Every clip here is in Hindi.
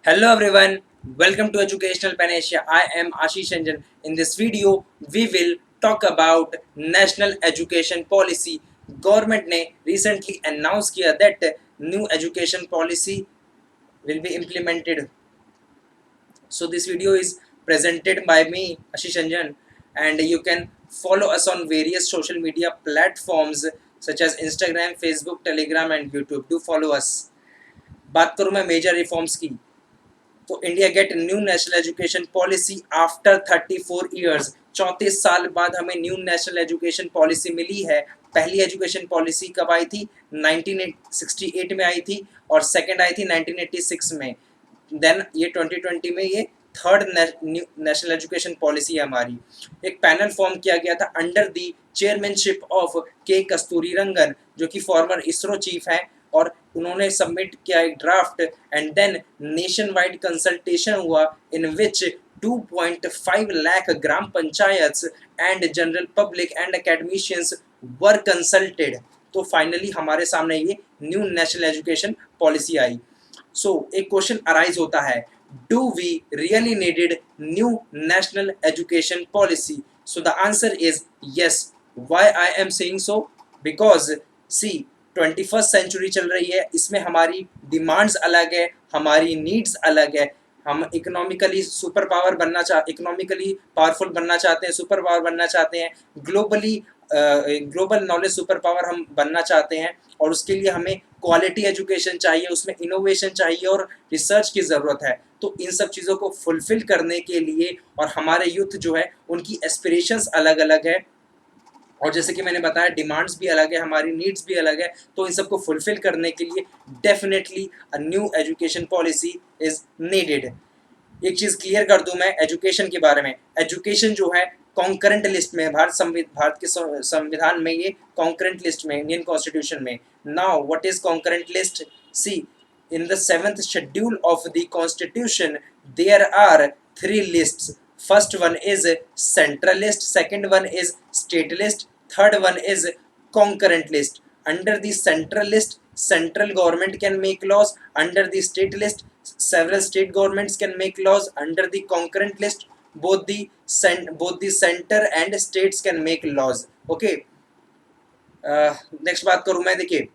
Hello everyone, welcome to Educational Panacea. I am Ashish Anjan. In this video, we will talk about National Education Policy. Government ने recently announced किया that new education policy will be implemented. So this video is presented by me, Ashish Anjan, and you can follow us on various social media platforms such as Instagram, Facebook, Telegram and YouTube. Do follow us. बात करूँ मैं मेजर रिफॉर्म्स की, तो India get new national education policy after 34 years. 34 साल बाद हमें न्यू नेशनल एजुकेशन पॉलिसी मिली है। पहली एजुकेशन पॉलिसी कब आई थी? 1968 में आई थी और सेकंड आई थी 1986 में। देन ये 2020 में ये थर्ड नेशनल एजुकेशन पॉलिसी है हमारी। एक पैनल फॉर्म किया गया था अंडर द चेयरमैनशिप ऑफ के कस्तूरीरंगन, जो कि फॉर्मर इसरो चीफ हैं, और उन्होंने सबमिट किया एक draft and then nation wide consultation हुआ in which 2.5 lakh gram panchayat and general public and academicians were consulted. तो फाइनली हमारे सामने ये न्यू नेशनल एजुकेशन पॉलिसी आई। सो एक क्वेश्चन अराइज होता है, do we really needed new national education policy? So the answer is yes. Why I am saying so? Because see 21st century चल रही है, इसमें हमारी डिमांड्स अलग है, हमारी नीड्स अलग है। हम इकोनॉमिकली सुपर पावर बनना इकोनॉमिकली पावरफुल बनना चाहते हैं, सुपर पावर बनना चाहते हैं, globally global knowledge super power हम बनना चाहते हैं, और उसके लिए हमें क्वालिटी एजुकेशन चाहिए, उसमें इनोवेशन चाहिए और रिसर्च की ज़रूरत है। तो इन सब चीज़ों को फुलफिल करने के लिए, और हमारे यूथ जो है उनकी एस्पिरेशंस अलग अलग है, और जैसे कि मैंने बताया डिमांड्स भी अलग है, हमारी नीड्स भी अलग है। तो इन सबको फुलफिल करने के लिए definitely a new education policy is needed. एक चीज़ क्लियर कर दूं मैं एजुकेशन के बारे में, एजुकेशन जो है कॉन्करेंट लिस्ट में है। भारत के संविधान में ये कॉन्करेंट लिस्ट में, इंडियन कॉन्स्टिट्यूशन में। Now what is concurrent list? See, in the 7th schedule of the constitution there are 3 lists. First one is central list, second one is state list, third one is concurrent list. Under the central list, central government can make laws. Under the state list, several state governments can make laws. Under the concurrent list, both the center and states can make laws. Okay. Next बात करूं मैं, देखिए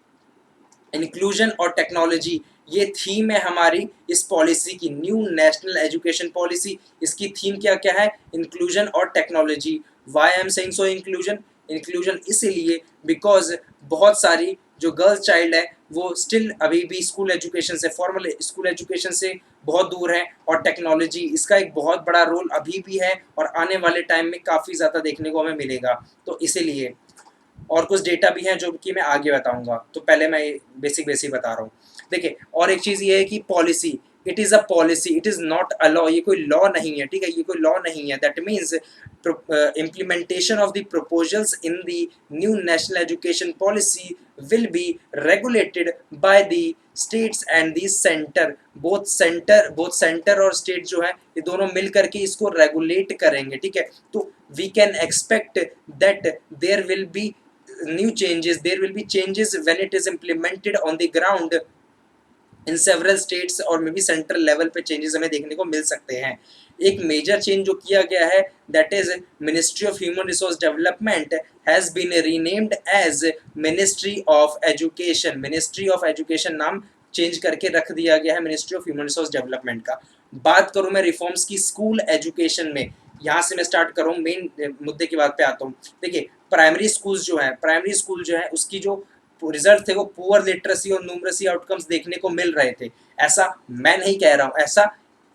इंक्लूजन और टेक्नोलॉजी, ये थीम है हमारी इस पॉलिसी की, न्यू नेशनल एजुकेशन पॉलिसी। इसकी थीम क्या क्या है? इंक्लूजन और technology. Why I am saying so inclusion? Inclusion इसीलिए बिकॉज बहुत सारी जो गर्ल्स चाइल्ड है वो स्टिल अभी भी स्कूल एजुकेशन से, फॉर्मल स्कूल एजुकेशन से बहुत दूर है, और टेक्नोलॉजी इसका एक बहुत बड़ा रोल अभी भी है और आने वाले टाइम में काफ़ी ज़्यादा देखने को हमें मिलेगा। तो इसीलिए और कुछ डेटा भी हैं जो कि मैं आगे बताऊंगा, तो पहले मैं बेसिक बेसिक बता रहा हूँ। देखिए, और एक चीज़ ये है कि policy, it is a policy, it is not a law. ये कोई लॉ नहीं है, ठीक है, ये कोई लॉ नहीं है। That means implementation of the proposals in the new national education policy will be regulated by the states and the center. both center और state जो है ये दोनों मिल करके इसको रेगुलेट करेंगे, ठीक है। तो we can expect that there will be new changes, there will be changes when it is implemented on the ground in several states, और मे बी सेंट्रल लेवल पे चेंजेस हमें देखने को मिल सकते हैं। एक मेजर चेंज जो किया गया है that is ministry of human resource development has been renamed as ministry of education. Ministry of education नाम चेंज करके रख दिया गया है ministry of human resource development का। बात करूँ मैं रिफॉर्म्स की स्कूल एजुकेशन में, यहाँ से मैं स्टार्ट कर रहा हूँ, मेन मुद्दे की बात पे आता हूँ। देखिए, प्राइमरी स्कूल जो है उसकी जो रिजल्ट थे वो पुअर लिटरेसी और न्यूमरेसी आउटकम्स देखने को मिल रहे थे। ऐसा मैं नहीं कह रहा हूँ, ऐसा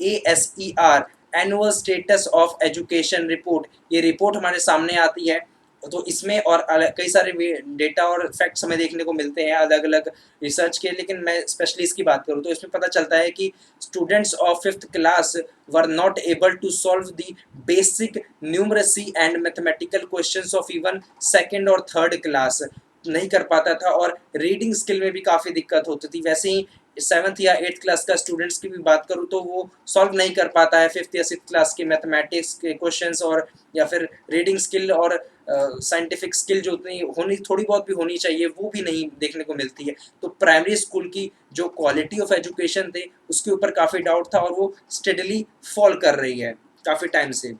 ASER annual status of education report, ये रिपोर्ट हमारे सामने आती है। तो इसमें और कई सारे डेटा और फैक्ट्स हमें देखने को मिलते हैं अलग अलग रिसर्च के, लेकिन मैं स्पेशली इसकी बात करूँ तो इसमें पता चलता है कि students of 5th class were not able to solve the basic numeracy and mathematical questions of even 2nd और 3rd क्लास नहीं कर पाता था, और रीडिंग स्किल में भी काफ़ी दिक्कत होती थी। वैसे ही 7th या 8th क्लास का स्टूडेंट्स की भी बात करूँ तो वो सॉल्व नहीं कर पाता है 5th या 6th क्लास के मैथमेटिक्स के क्वेश्चंस, और या फिर रीडिंग स्किल और साइंटिफिक स्किल जो उतनी होनी थोड़ी बहुत भी होनी चाहिए वो भी नहीं देखने को मिलती है। तो प्राइमरी स्कूल की जो क्वालिटी ऑफ एजुकेशन थे उसके ऊपर काफ़ी डाउट था और वो स्टेडली फॉल कर रही है काफ़ी टाइम से।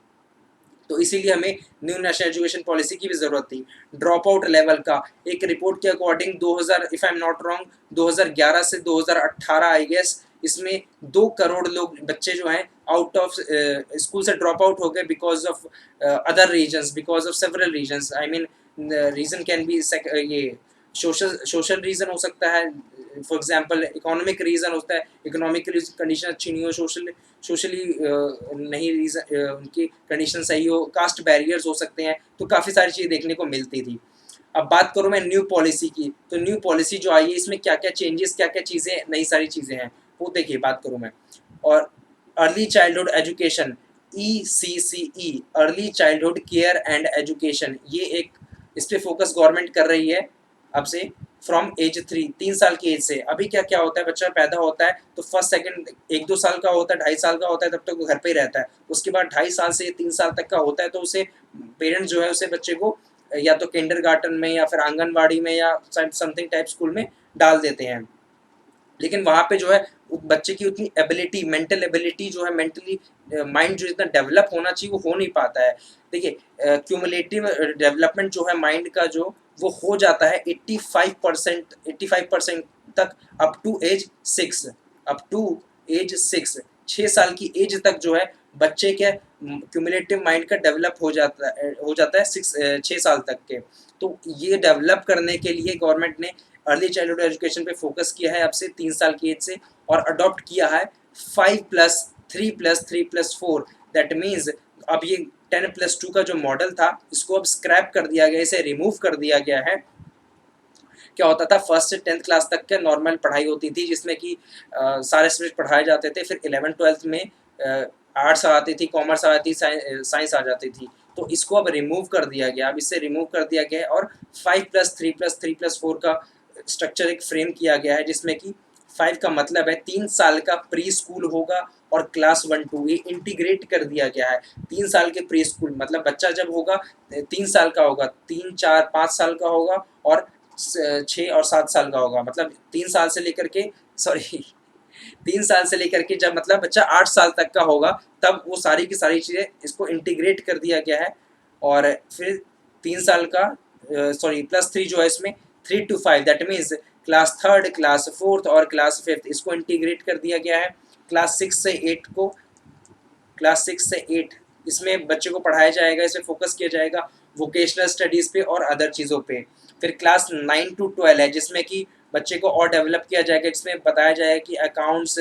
तो इसीलिए हमें न्यू नेशनल एजुकेशन पॉलिसी की भी ज़रूरत थी। ड्रॉप आउट लेवल का एक रिपोर्ट के according 2000 if I am not wrong 2011 से 2018 आई गेस इसमें 2 करोड़ लोग बच्चे जो हैं आउट ऑफ स्कूल से ड्रॉप आउट हो गए because of other reasons, because of several reasons. I mean reason can be ये सोशल रीज़न हो सकता है, फॉर एग्जांपल इकोनॉमिक रीज़न होता है, इकोनॉमिकली कंडीशन अच्छी नहीं हो, सोशली नहीं रीज़न उनकी कंडीशन सही हो, कास्ट बैरियर्स हो सकते हैं, तो काफ़ी सारी चीज़ें देखने को मिलती थी। अब बात करूँ मैं न्यू पॉलिसी की, तो न्यू पॉलिसी जो आई है इसमें क्या-क्या चेंजेस, क्या-क्या चीज़ें नई सारी चीज़ें हैं, वो देखिए बात करूँ मैं। और early childhood education ECCE early childhood care and education, ये एक इस पे फोकस गवर्नमेंट कर रही है अब से फ्रॉम एज 3 साल की एज से। अभी क्या क्या होता है, बच्चा पैदा होता है तो फर्स्ट सेकंड 1-2 साल का होता है, 2.5 साल का होता है, तब तक वो घर पे ही रहता है। उसके बाद 2.5 साल से 3 साल तक का होता है तो उसे पेरेंट्स जो है उसे बच्चे को या तो किंडरगार्टन में या फिर आंगनबाड़ी में या समथिंग टाइप स्कूल में डाल देते हैं। लेकिन वहाँ पे जो है बच्चे की उतनी एबिलिटी, मेंटल एबिलिटी जो है, मेंटली माइंड जो इतना डेवलप होना चाहिए वो हो नहीं पाता है। देखिए क्यूमुलेटिव डेवलपमेंट जो है माइंड का जो वो हो जाता है 85% तक up to age 6, up to age 6 साल की एज तक जो है बच्चे के क्यूमुलेटिव माइंड का डेवलप हो जाता है 6 साल तक के। तो ये डेवलप करने के लिए गवर्नमेंट ने अर्ली चाइल्डहुड एजुकेशन पे फोकस किया है अब से 3 साल की एज से, और अडॉप्ट किया है 5+3+3+4, दैट मीन्स अब ये 10+2 का जो मॉडल था इसको अब स्क्रैप कर दिया गया, इसे रिमूव कर दिया गया है। क्या होता था, फर्स्ट से 10th क्लास तक के नॉर्मल पढ़ाई होती थी जिसमें कि सारे सब्जेक्ट पढ़ाए जाते थे, फिर 11th-12th में आर्ट्स आ जाती थी, कॉमर्स आ जाती, साइंस आ जाती थी। तो इसको अब रिमूव कर दिया गया, अब इसे रिमूव कर दिया गया है और 5+3+3+4 का स्ट्रक्चर एक फ्रेम किया गया है जिसमें कि 5 का मतलब है 3 साल का प्री स्कूल होगा और क्लास 1-2 ये इंटीग्रेट कर दिया गया है। 3 साल के प्री स्कूल मतलब बच्चा जब होगा 3 साल का होगा, 3, 4, 5 साल का होगा और 6 और 7 साल का होगा, मतलब 3 साल से लेकर के सॉरी 3 साल से लेकर के जब मतलब बच्चा 8 साल तक का होगा तब वो सारी की सारी चीज़ें इसको इंटीग्रेट कर दिया गया है। और फिर 3 साल का +3 जो है इसमें 3 to 5 that means class 3rd, class 4th और क्लास 5th इसको इंटीग्रेट कर दिया गया है। क्लास 6 से 8 इसमें बच्चे को पढ़ाया जाएगा, इसमें फोकस किया जाएगा वोकेशनल स्टडीज़ पे और अदर चीज़ों पे। फिर क्लास 9 to 12 है जिसमें कि बच्चे को और डेवलप किया जाएगा, जिसमें बताया जाएगा कि accounts,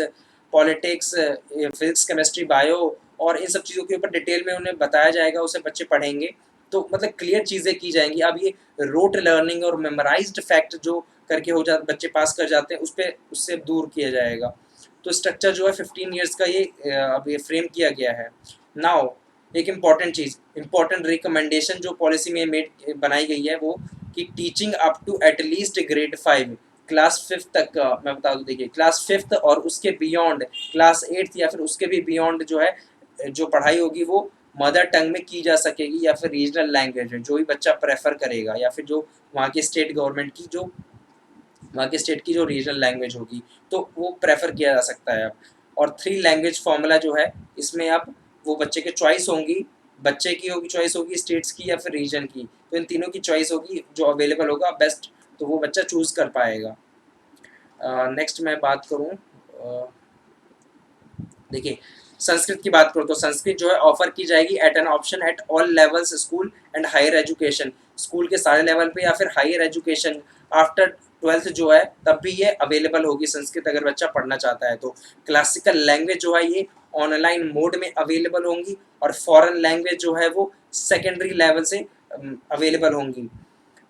politics, physics, chemistry, bio और इन सब चीज़ों के ऊपर डिटेल में उन्हें बताया जाएगा, उसे बच्चे पढ़ेंगे। तो मतलब क्लियर चीज़ें की जाएंगी। अब ये रोट लर्निंग और मेमोराइज्ड फैक्ट जो करके हो जाते बच्चे पास कर जाते हैं उससे दूर किया जाएगा। तो स्ट्रक्चर जो है 15 ईयर्स का ये अब ये फ्रेम किया गया है। नाउ एक इम्पॉर्टेंट चीज़, इम्पॉर्टेंट रिकमेंडेशन जो पॉलिसी में बनाई गई है वो कि teaching up to at least grade 5 class 5th तक का मैं बता दूँ। देखिए क्लास 5th और उसके बियॉन्ड क्लास 8th या फिर उसके भी बियॉन्ड जो है जो पढ़ाई होगी वो मदर टंग में की जा सकेगी या फिर रीजनल लैंग्वेज में जो भी बच्चा प्रेफर करेगा या फिर जो वहाँ की स्टेट गवर्नमेंट की जो वहाँ के स्टेट की जो रीजनल लैंग्वेज होगी तो वो प्रेफर किया जा सकता है अब। और 3 लैंग्वेज फार्मूला जो है इसमें अब वो बच्चे की चॉइस होंगी, बच्चे की होगी चॉइस होगी स्टेट्स की या फिर रीजन की, तो इन तीनों की चॉइस होगी जो अवेलेबल होगा बेस्ट, तो वो बच्चा चूज़ कर पाएगा। नेक्स्ट मैं बात करूँ देखिए संस्कृत की बात करूँ तो संस्कृत जो है ऑफर की जाएगी at an option at all levels school and higher education, school के सारे लेवल पे या फिर हायर एजुकेशन आफ्टर 12th जो है तब भी ये अवेलेबल होगी संस्कृत अगर बच्चा पढ़ना चाहता है तो। क्लासिकल लैंग्वेज जो है ये ऑनलाइन मोड में अवेलेबल होंगी और फॉरेन लैंग्वेज जो है वो सेकेंडरी लेवल से अवेलेबल होंगी।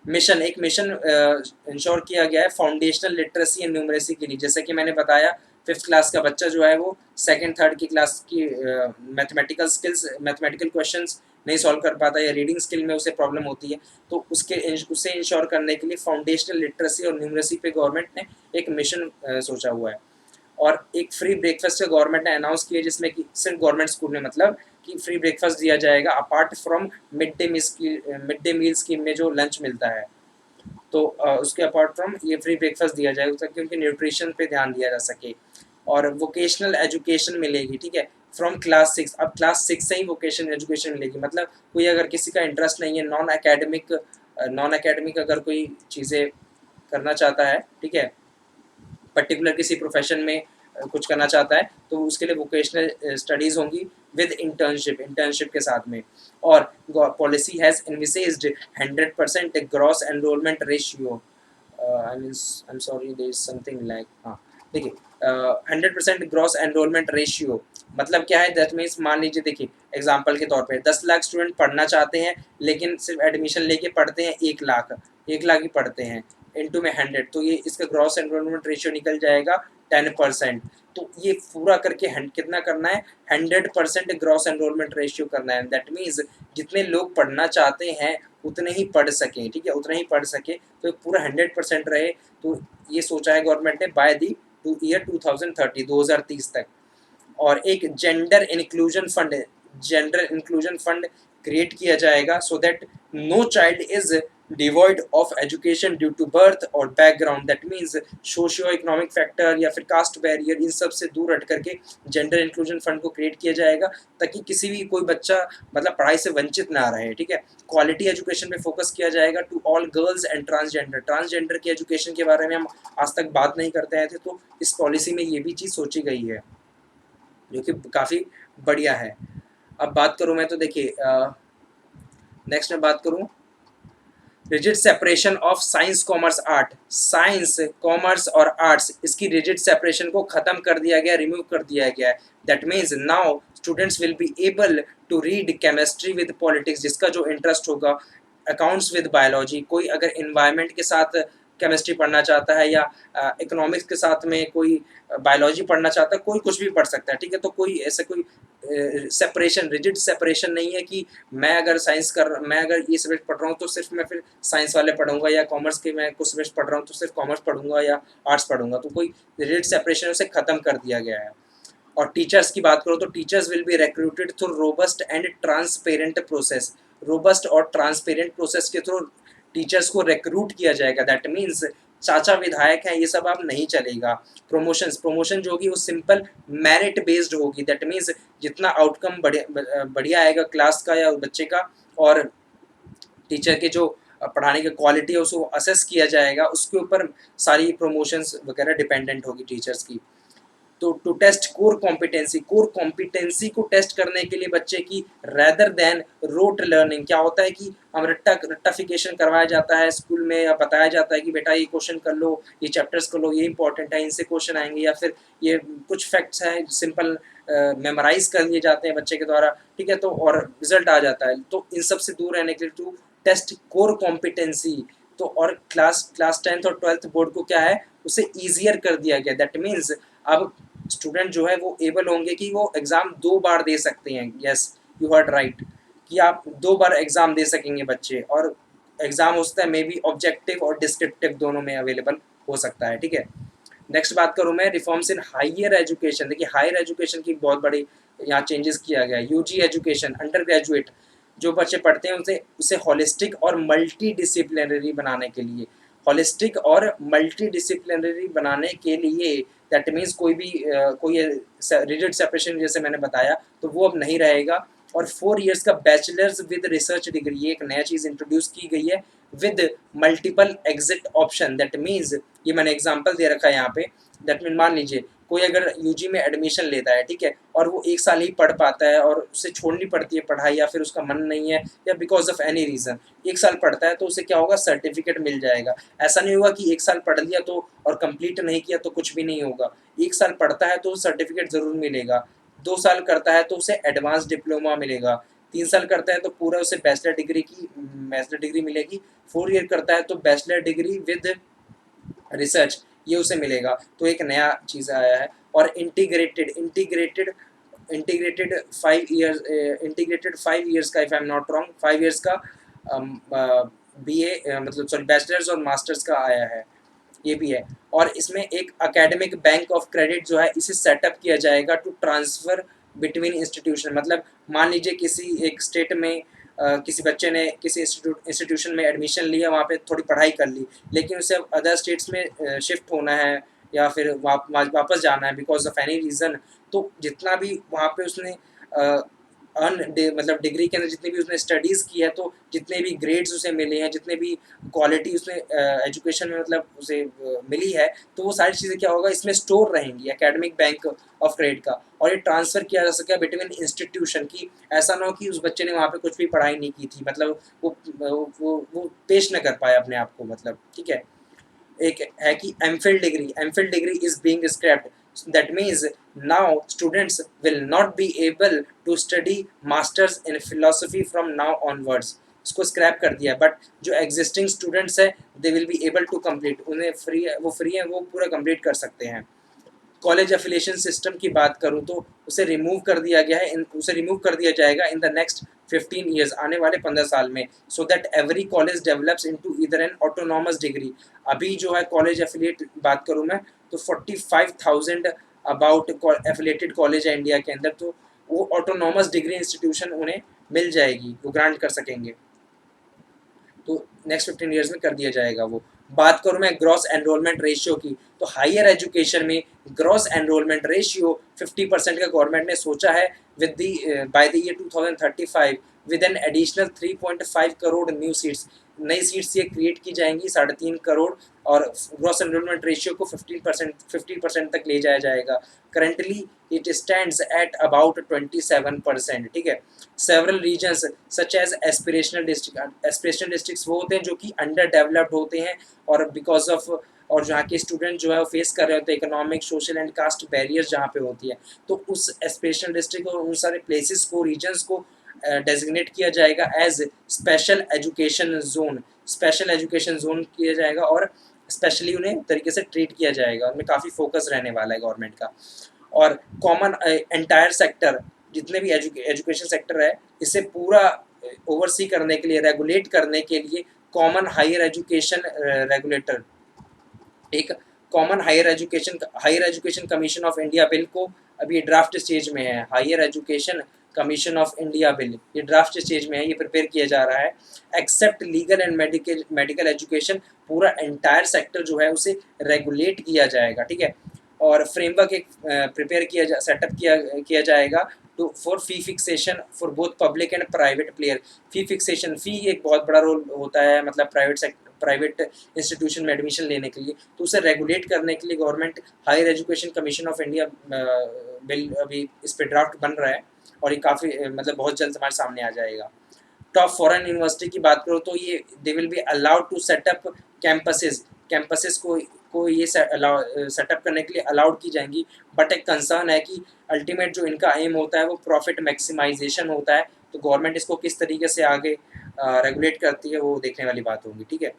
मिशन एक मिशन इंश्योर किया गया है फाउंडेशनल लिटरेसी एंड न्यूमरेसी के लिए, जैसे कि मैंने बताया 5th क्लास का बच्चा जो है वो 2nd 3rd की क्लास की मैथमेटिकल क्वेश्चंस नहीं सॉल्व कर पाता या रीडिंग स्किल में उसे प्रॉब्लम होती है, तो उसे इंश्योर करने के लिए फाउंडेशनल लिटरेसी और न्यूमरेसी पे गवर्नमेंट ने एक मिशन सोचा हुआ है। और एक फ्री ब्रेकफास्ट का गवर्नमेंट ने अनाउंस किया जिसमें कि सिर्फ गवर्नमेंट स्कूल में मतलब कि फ्री ब्रेकफास्ट दिया जाएगा apart from mid day meal scheme में जो लंच मिलता है, तो उसके अपार्ट फ्रॉम ये फ्री ब्रेकफास्ट दिया जाएगा ताकि उनके न्यूट्रिशन पे ध्यान दिया जा सके। और वोकेशनल एजुकेशन मिलेगी, ठीक है, फ्रॉम क्लास 6। अब क्लास 6 से ही वोकेशनल एजुकेशन मिलेगी, मतलब कोई अगर किसी का इंटरेस्ट नहीं है, नॉन एकेडमिक अगर कोई चीज़ें करना चाहता है, ठीक है, पर्टिकुलर किसी प्रोफेशन में कुछ करना चाहता है, तो उसके लिए वोकेशनल स्टडीज़ होंगी विद इंटर्नशिप के साथ में। और policy has envisaged 100% gross enrolment ratio, I am sorry there is something like, हाँ देखिए, 100% ग्रॉस एनरोलमेंट रेशियो मतलब क्या है, दैट मीन्स मान लीजिए, देखिए एग्जांपल के तौर पे 10 लाख स्टूडेंट पढ़ना चाहते हैं, लेकिन सिर्फ एडमिशन लेके पढ़ते हैं 1 लाख ही पढ़ते हैं, इनटू में 100, तो ये इसका ग्रॉस एनरोलमेंट रेशियो निकल जाएगा 10%। तो ये पूरा करके कितना करना है, 100% ग्रॉस एनरोलमेंट रेशियो करना है। दैट मीन्स जितने लोग पढ़ना चाहते हैं उतने ही पढ़ सकें, ठीक है, उतने ही पढ़ सके, तो पूरा 100% रहे। तो ये सोचा है गवर्नमेंट ने बाय दी ईयर 2030 तक। और एक जेंडर इंक्लूजन फंड क्रिएट किया जाएगा so that no child is devoid of education due to birth और background, that means socio economic factor या फिर कास्ट बैरियर, इन सब से दूर हट करके जेंडर इंक्लूजन फंड को क्रिएट किया जाएगा ताकि किसी भी कोई बच्चा मतलब पढ़ाई से वंचित ना रहे, ठीक है। क्वालिटी एजुकेशन पे फोकस किया जाएगा to all girls and transgender की एजुकेशन के बारे में हम आज तक बात नहीं करते आए थे, तो इस पॉलिसी में ये भी चीज़ सोची गई है जो कि काफ़ी बढ़िया है। अब बात करूँ मैं तो देखिए, नेक्स्ट मैं बात करूँ rigid separation of science commerce art, science commerce और आर्ट्स, इसकी रिजिड सेपरेशन को ख़त्म कर दिया गया, रिमूव कर दिया गया है। That means now students will be able to read chemistry with politics, जिसका जो इंटरेस्ट होगा, अकाउंट्स विद बायोलॉजी, कोई अगर इन्वायरमेंट के साथ केमिस्ट्री पढ़ना चाहता है या इकोनॉमिक्स के साथ में कोई बायोलॉजी पढ़ना चाहता है, कोई कुछ भी पढ़ सकता है, ठीक है। तो कोई ऐसा कोई सेपरेशन, रिजिड सेपरेशन नहीं है कि मैं अगर ये सब्जेक्ट पढ़ रहा हूँ तो सिर्फ मैं फिर साइंस वाले पढ़ूंगा, या कॉमर्स के मैं कुछ सब्जेक्ट पढ़ रहा हूँ तो सिर्फ कॉमर्स पढ़ूंगा या आर्ट्स पढ़ूंगा, तो कोई रिजिड सेपरेशन उसे ख़त्म कर दिया गया है। और टीचर्स की बात करो तो teachers will be recruited through robust and transparent process, robust और ट्रांसपेरेंट प्रोसेस के थ्रू टीचर्स को रिक्रूट किया जाएगा। दैट मीन्स चाचा विधायक हैं ये सब अब नहीं चलेगा। प्रमोशन जो होगी वो सिंपल मेरिट बेस्ड होगी। दैट मीन्स जितना आउटकम बढ़िया आएगा क्लास का या बच्चे का, और टीचर के जो पढ़ाने की क्वालिटी है उसको असेस किया जाएगा, उसके ऊपर सारी प्रमोशंस वगैरह डिपेंडेंट होगी टीचर्स की। तो टू टेस्ट कोर कॉम्पिटेंसी को टेस्ट करने के लिए बच्चे की रेदर देन रोट लर्निंग, क्या होता है कि हम रट्टाफिकेशन करवाया जाता है स्कूल में, या बताया जाता है कि बेटा ये क्वेश्चन कर लो, ये चैप्टर्स कर लो, ये इंपॉर्टेंट है, इनसे क्वेश्चन आएंगे, या फिर ये कुछ फैक्ट्स हैं सिंपल मेमोराइज कर लिए जाते हैं बच्चे के द्वारा, ठीक है, तो और रिजल्ट आ जाता है। तो इन सब से दूर रहने के लिए टू टेस्ट कोर कॉम्पिटेंसी, तो और क्लास 10th और 12th बोर्ड को क्या है उसे ईजियर कर दिया गया। दैट मीन्स अब स्टूडेंट जो है वो एबल होंगे कि वो एग्ज़ाम 2 बार दे सकते हैं। यस, यू हर्ड राइट, कि आप 2 बार एग्ज़ाम दे सकेंगे बच्चे, और एग्ज़ाम हो सकता है मे बी ऑब्जेक्टिव और डिस्क्रिप्टिव दोनों में अवेलेबल हो सकता है, ठीक है। नेक्स्ट बात करूँ मैं रिफॉर्म्स इन हायर एजुकेशन। देखिए हायर एजुकेशन की बहुत बड़ी यहाँ चेंजेस किया गया है। यूजी एजुकेशन, अंडर ग्रेजुएट जो बच्चे पढ़ते हैं उसे हॉलिस्टिक और मल्टी डिसिप्लिनरी बनाने के लिए, दैट मीन्स कोई रिजिड सेपरेशन जैसे मैंने बताया तो वो अब नहीं रहेगा। और 4 इयर्स का बैचलर्स विद रिसर्च डिग्री, ये एक नया चीज़ इंट्रोड्यूस की गई है, with multiple exit option. That means ये मैंने एग्जांपल दे रखा है यहाँ पे। दैट मीन मान लीजिए कोई अगर यूजी में एडमिशन लेता है, ठीक है, और वो 1 साल ही पढ़ पाता है और उसे छोड़नी पड़ती है पढ़ाई, या फिर उसका मन नहीं है या बिकॉज ऑफ एनी रीज़न 1 साल पढ़ता है, तो उसे क्या होगा, सर्टिफिकेट मिल जाएगा। ऐसा नहीं होगा कि 1 साल पढ़ लिया तो और कंप्लीट नहीं किया तो कुछ भी नहीं होगा। 1 साल पढ़ता है तो सर्टिफिकेट ज़रूर मिलेगा, 2 साल करता है तो उसे एडवांस डिप्लोमा मिलेगा, 3 साल करता है तो पूरा उसे बैचलर डिग्री मिलेगी, 4 ईयर करता है तो बैचलर डिग्री विद रिसर्च ये उसे मिलेगा। तो एक नया चीज़ आया है। और इंटीग्रेटेड 5 इयर्स का, if I am not wrong 5 years का बीए मतलब सॉरी बैचलर्स और मास्टर्स का आया है, ये भी है। और इसमें एक एकेडमिक बैंक ऑफ क्रेडिट जो है इसे सेटअप किया जाएगा टू ट्रांसफ़र बिटवीन इंस्टीट्यूशन, मतलब मान लीजिए किसी एक स्टेट में किसी बच्चे ने किसी इंस्टीट्यूशन में एडमिशन लिया, वहाँ पे थोड़ी पढ़ाई कर ली, लेकिन उसे अब अदर स्टेट्स में शिफ्ट होना है या फिर वापस जाना है बिकॉज ऑफ एनी रीज़न। तो जितना भी वहाँ पे उसने मतलब डिग्री के अंदर जितनी भी उसने स्टडीज़ की है, तो जितने भी ग्रेड्स उसे मिले हैं, जितने भी क्वालिटी उसने एजुकेशन में मतलब उसे मिली है, तो वो सारी चीज़ें क्या होगा इसमें स्टोर रहेंगी एकेडमिक बैंक ऑफ क्रेडिट का, और ये ट्रांसफ़र किया जा सके बिटवीन इंस्टीट्यूशन की। ऐसा ना हो कि उस बच्चे ने वहाँ पे कुछ भी पढ़ाई नहीं की थी, मतलब वो पेश न कर पाया अपने आप को, मतलब ठीक है। एक है कि MPhil degree is being scrapped, that means now students will not be able to study masters in philosophy from now onwards. इसको स्क्रैप कर दिया, बट जो एग्जिस्टिंग स्टूडेंट्स है they will be able to complete, उन्हें फ्री है, वो पूरा कंप्लीट कर सकते हैं। कॉलेज एफिलिएशन सिस्टम की बात करूँ तो उसे रिमूव कर दिया गया है, उसे रिमूव कर दिया जाएगा इन द नेक्स्ट 15 ईयर्स, आने वाले 15 साल में, so that every college develops into either N autonomous degree. अभी जो है कॉलेज एफिलिएट बात करूँ मैं तो 45,000 अबाउट एफिलिएटेड कॉलेज है इंडिया के अंदर, तो वो ऑटोनॉमस डिग्री इंस्टीट्यूशन उन्हें मिल जाएगी, वो ग्रांट कर सकेंगे, तो नेक्स्ट 15 ईयर्स में कर दिया जाएगा वो। बात करूँ मैं ग्रॉस एनरोलमेंट रेशियो की, तो हायर एजुकेशन में ग्रॉस एनरोलमेंट रेशियो 50% का गवर्नमेंट ने सोचा है with the by the year 2035 with an additional 3.5 crore new seats. नई सीट्स ये क्रिएट की जाएंगी 3.5 करोड़, और ग्रॉस एनरोलमेंट रेशियो को 50% तक ले जाया जाएगा। Currently it stands at about 27%, ठीक है। Several reasons such as aspirational districts वो होते हैं जो कि अंडर डेवलप्ड होते हैं, और बिकॉज ऑफ और जहाँ के स्टूडेंट जो है वो फेस कर रहे होते हैं economic social and caste barriers जहाँ पे होती है, तो उस एस्पिरेशनल डिस्ट्रिक्ट और उन सारे प्लेसेस को रीजन्स को डेजिग्नेट किया जाएगा as special education zone, special education zone किया जाएगा, और स्पेशली उन्हें तरीके से ट्रीट किया जाएगा, उनमें काफ़ी फोकस रहने वाला है गवर्नमेंट का। और कॉमन एंटायर सेक्टर, जितने भी एजुकेशन सेक्टर है, इसे पूरा ओवरसी करने के लिए, रेगुलेट करने के लिए कॉमन हायर एजुकेशन रेगुलेटर, एक common higher education commission of India bill को अभी ये ड्राफ्ट स्टेज में है। Higher education commission of India bill ये ड्राफ्ट स्टेज में है, ये प्रिपेयर किया जा रहा है। Except legal and medical education, पूरा एंटायर सेक्टर जो है उसे रेगुलेट किया जाएगा, ठीक है। और फ्रेमवर्क एक प्रिपेयर सेटअप किया जाएगा to for fee fixation for both public and private player. Fee fixation, fee एक बहुत बड़ा रोल होता है, मतलब प्राइवेट इंस्टीट्यूशन में एडमिशन लेने के लिए, तो उसे रेगुलेट करने के लिए government higher education commission of India bill अभी इस पर ड्राफ्ट बन रहा है, और ये काफ़ी मतलब बहुत जल्द हमारे सामने आ जाएगा। टॉप फॉरेन यूनिवर्सिटी की बात करो तो ये they will be allowed to set up campuses को ये सेटअप करने के लिए अलाउड की जाएंगी, बट एक कंसर्न है कि अल्टीमेट जो इनका एम होता है वो प्रॉफिट मैक्सिमाइजेशन होता है, तो गवर्नमेंट इसको किस तरीके से आगे रेगुलेट करती है वो देखने वाली बात होगी, ठीक है।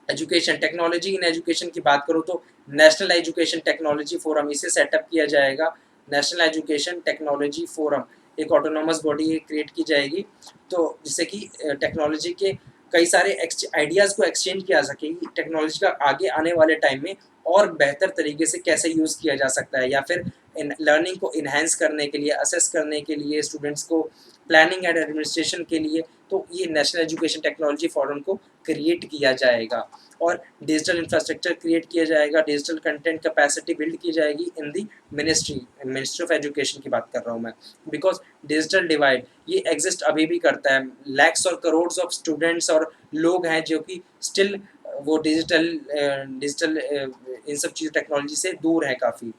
एजुकेशन टेक्नोलॉजी इन एजुकेशन की बात करूँ तो नेशनल एजुकेशन टेक्नोलॉजी फोरम इसे सेटअप किया जाएगा। नेशनल एजुकेशन टेक्नोलॉजी फोरम एक ऑटोनॉमस बॉडी क्रिएट की जाएगी, तो जिससे कि टेक्नोलॉजी के कई सारे आइडियाज़ को एक्सचेंज किया जा सके, टेक्नोलॉजी का आगे आने वाले टाइम में और बेहतर तरीके से कैसे यूज़ किया जा सकता है, या फिर लर्निंग को इन्हेंस करने के लिए, असेस करने के लिए, स्टूडेंट्स को प्लानिंग एंड एडमिनिस्ट्रेशन के लिए, तो ये नेशनल एजुकेशन टेक्नोलॉजी फोरम को क्रिएट किया जाएगा। और डिजिटल इंफ्रास्ट्रक्चर क्रिएट किया जाएगा, डिजिटल कंटेंट कैपेसिटी बिल्ड की जाएगी इन दी मिनिस्ट्री ऑफ एजुकेशन की बात कर रहा हूँ मैं, बिकॉज डिजिटल डिवाइड ये एग्जिस्ट अभी भी करता है। लैक्स और करोड्स ऑफ स्टूडेंट्स और लोग हैं जो कि स्टिल वो डिजिटल इन सब चीज़ टेक्नोलॉजी से दूर है काफ़ी।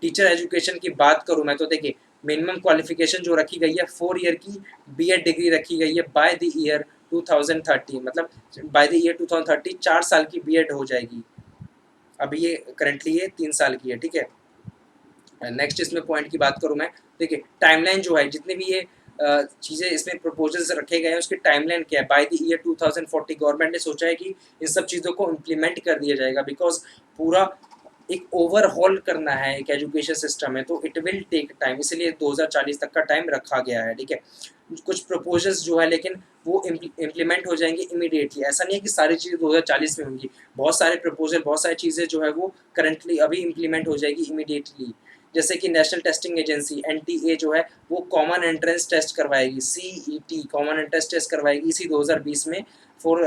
टीचर एजुकेशन की बात करूँ मैं तो देखिए मिनिमम क्वालिफिकेशन जो रखी गई है 4 ईयर की बीएड डिग्री रखी गई है बाय द ईयर 2030, मतलब बाय द ईयर 2030 4 साल की बीएड हो जाएगी। अभी ये करंटली ये 3 साल की है, ठीक है। नेक्स्ट इसमें पॉइंट की बात करूँ मैं, देखिए टाइमलाइन जो है जितने भी ये चीज़ें इसमें प्रपोजल्स रखे गए हैं उसकी टाइमलाइन क्या है, बाय द ईयर 2040 गवर्नमेंट ने सोचा है कि इन सब चीज़ों को इम्प्लीमेंट कर दिया जाएगा, बिकॉज पूरा एक ओवरहॉल करना है एक एजुकेशन सिस्टम है, तो इट विल टेक टाइम, इसलिए 2040 तक का टाइम रखा गया है, ठीक है। कुछ प्रपोजल्स जो है लेकिन वो इम्प्लीमेंट हो जाएंगे इमीडिएटली, ऐसा नहीं है कि सारी चीज़ें 2040 में होंगी, बहुत सारे प्रपोजल बहुत सारी चीज़ें जो है वो करंटली अभी इम्प्लीमेंट हो जाएगी इमीडिएटली। जैसे कि नेशनल टेस्टिंग एजेंसी एनटीए जो है वो कॉमन एंट्रेंस टेस्ट करवाएगी, सीईटी कॉमन एंट्रेंस टेस्ट करवाएगी इसी 2020 में फॉर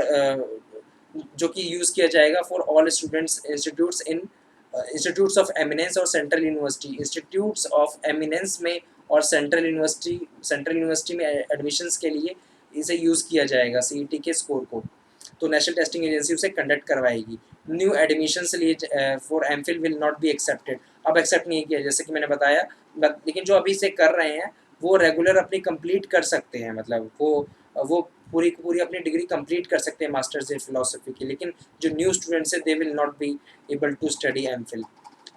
जो कि यूज़ किया जाएगा for all students institutes in institutes of eminence और central university, institutes of eminence में और सेंट्रल यूनिवर्सिटी में एडमिशन्स के लिए इसे यूज़ किया जाएगा सीईटी के स्कोर को। तो नेशनल टेस्टिंग एजेंसी उसे कंडक्ट करवाएगी। न्यू एडमिशन्स लिए for MPhil will not be accepted, अब एक्सेप्ट नहीं किया जैसे कि मैंने बताया, लेकिन जो अभी से कर रहे हैं वो रेगुलर अपनी कंप्लीट कर सकते हैं, मतलब वो पूरी पूरी अपनी डिग्री कंप्लीट कर सकते हैं मास्टर्स इन फिलोसफी की, लेकिन जो न्यू स्टूडेंट्स हैं they will not be able to study MPhil.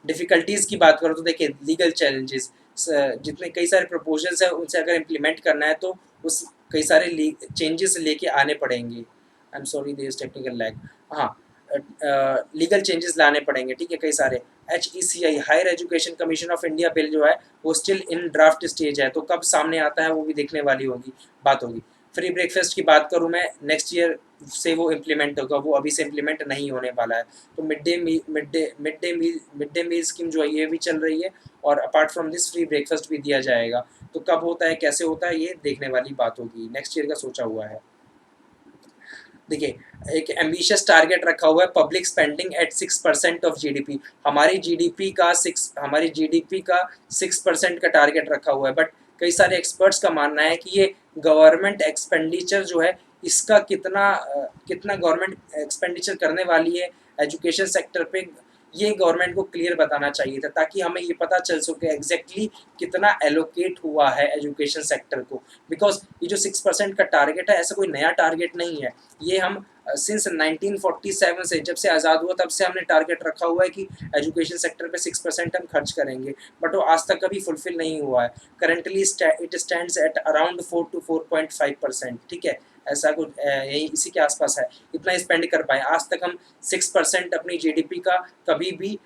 Difficulties की बात करो तो देखिए लीगल चैलेंजेस, जितने कई सारे प्रपोजल्स हैं उनसे अगर इम्प्लीमेंट करना है तो उस कई सारे चेंजेस लेके आने पड़ेंगे। I am sorry there is technical lag. हाँ, लीगल चेंजेस लाने पड़ेंगे, ठीक है, कई सारे। HECI higher education commission of India bill जो है वो स्टिल इन ड्राफ्ट स्टेज है, तो कब सामने आता है वो भी देखने वाली बात होगी। फ्री ब्रेकफास्ट की बात करूँ मैं, नेक्स्ट ईयर से वो इम्प्लीमेंट होगा, वो अभी से इम्प्लीमेंट नहीं होने वाला है। तो मिड डे मील स्कीम जो है ये भी चल रही है, और apart from this free breakfast भी दिया जाएगा। तो कब होता है कैसे होता है ये देखने वाली बात होगी, नेक्स्ट ईयर का सोचा हुआ है। देखिए, एक एम्बिशियस टारगेट रखा हुआ है public spending at 6% of GDP. हमारी जीडीपी का 6% का टारगेट रखा हुआ है, बट कई सारे एक्सपर्ट्स का मानना है कि ये गवर्नमेंट एक्सपेंडिचर जो है इसका कितना गवर्नमेंट एक्सपेंडिचर करने वाली है एजुकेशन सेक्टर पे, ये गवर्नमेंट को क्लियर बताना चाहिए था, ताकि हमें ये पता चल सके एग्जैक्टली कितना एलोकेट हुआ है एजुकेशन सेक्टर को। बिकॉज ये जो 6% का टारगेट है ऐसा कोई नया टारगेट नहीं है, ये हम सिंस 1947 से, जब से आज़ाद हुआ तब से हमने टारगेट रखा हुआ है कि एजुकेशन सेक्टर पे 6% हम खर्च करेंगे, बट वो आज तक कभी फुलफिल नहीं हुआ है। Currently it stands at around 4 to 4.5%, ठीक है, ऐसा कुछ यही इसी के आसपास है, इतना स्पेंड कर पाए। आज तक हम 6% अपनी जीडीपी का कभी भी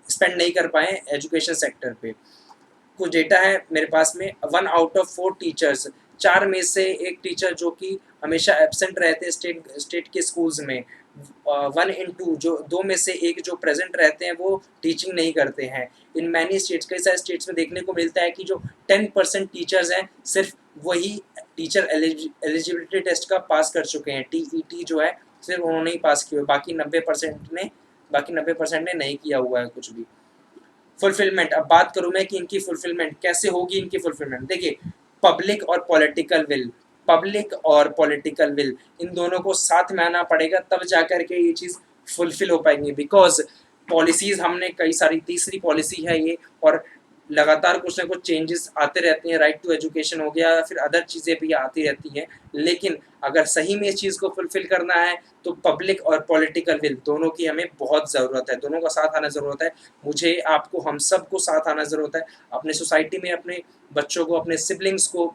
स्पेंड नहीं कर पाए एजुकेशन सेक्टर पे। कुछ डेटा है मेरे पास में, 1 out of 4 टीचर्स, 4 में से एक टीचर जो कि हमेशा एब्सेंट रहते हैं स्टेट के स्कूल्स में, 1 in 2 जो 2 में से एक जो प्रेजेंट रहते हैं वो टीचिंग नहीं करते हैं। इन मैनी स्टेट्स, कई सारे स्टेट्स में देखने को मिलता है कि जो 10% टीचर्स हैं सिर्फ वही टीचर एलिजिबिलिटी टेस्ट का पास कर चुके हैं, टीईटी जो है सिर्फ उन्होंने ही पास किया, बाकी 90% ने नहीं किया हुआ है कुछ भी। फुलफिलमेंट, अब बात करूँ मैं कि इनकी फुलफिलमेंट कैसे होगी। इनकी फुलफिलमेंट देखिए, पब्लिक और पॉलिटिकल विल इन दोनों को साथ में आना पड़ेगा, तब जाकर के ये चीज़ फुलफिल हो पाएंगी। बिकॉज पॉलिसीज़ हमने कई सारी, तीसरी पॉलिसी है ये, और लगातार कुछ ना कुछ चेंजेस आते रहते हैं, राइट टू एजुकेशन हो गया या फिर अदर चीज़ें भी आती रहती हैं, लेकिन अगर सही में इस चीज़ को फुलफिल करना है तो पब्लिक और पॉलिटिकल विल दोनों की हमें बहुत ज़रूरत है, दोनों का साथ आना ज़रूरत है। मुझे, आपको, हम सबको साथ आना ज़रूरत है। अपने सोसाइटी में अपने बच्चों को, अपने सिबलिंग्स को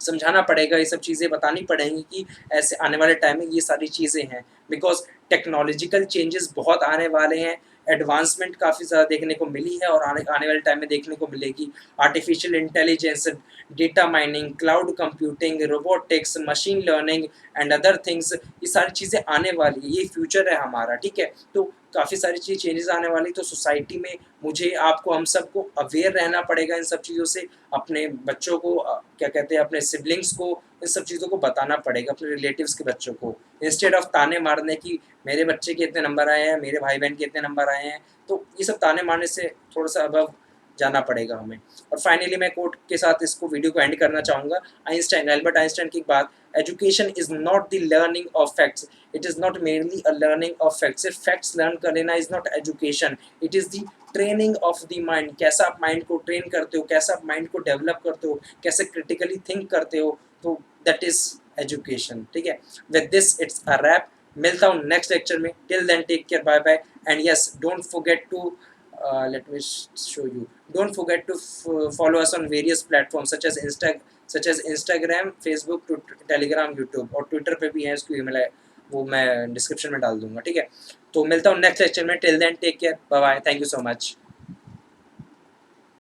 समझाना पड़ेगा, ये सब चीज़ें बतानी पड़ेंगी कि ऐसे आने वाले टाइम में ये सारी चीज़ें हैं। बिकॉज टेक्नोलॉजिकल चेंजेस बहुत आने वाले हैं, एडवांसमेंट काफ़ी ज़्यादा देखने को मिली है और आने वाले टाइम में देखने को मिलेगी। Artificial intelligence, data mining, cloud computing, robotics, machine learning and other things, ये सारी चीज़ें आने वाली है, ये फ्यूचर है हमारा, ठीक है। तो काफ़ी सारी चेंजेस आने वाली, तो सोसाइटी में मुझे, आपको, हम सबको अवेयर रहना पड़ेगा इन सब चीज़ों से। अपने बच्चों को क्या कहते हैं, अपने सिबलिंग्स को इन सब चीज़ों को बताना पड़ेगा, अपने रिलेटिव्स के बच्चों को, इंस्टेड ऑफ ताने मारने की मेरे बच्चे के इतने नंबर आए हैं, मेरे भाई बहन के इतने नंबर आए हैं। तो ये सब ताने मारने से थोड़ा सा अबव जाना पड़ेगा हमें। और फाइनली मैं कोट के साथ इसको वीडियो को एंड करना चाहूँगा। एल्बर्ट आइंस्टाइन की एक बात, education is not the learning of facts, it is not merely a learning of facts. सिर्फ फैक्ट्स लर्न कर लेना is not education, it is the training of the mind. कैसा आप माइंड को ट्रेन करते हो, कैसा आप माइंड को डेवलप करते हो, कैसे क्रिटिकली थिंक करते हो, तो दैट इज़ एजुकेशन, ठीक है। With this it's a wrap, मिलता हूँ नेक्स्ट लेक्चर में। Till then take care, bye bye, and yes don't forget to let me show you, don't forget to follow us on various platforms such as Instagram, Facebook, Telegram, YouTube, और Twitter पे भी है, इसकी email है वो मैं डिस्क्रिप्शन में डाल दूंगा, ठीक है। तो मिलता हूँ नेक्स्ट लेक्चर में। Till then take care, bye bye, thank you so much.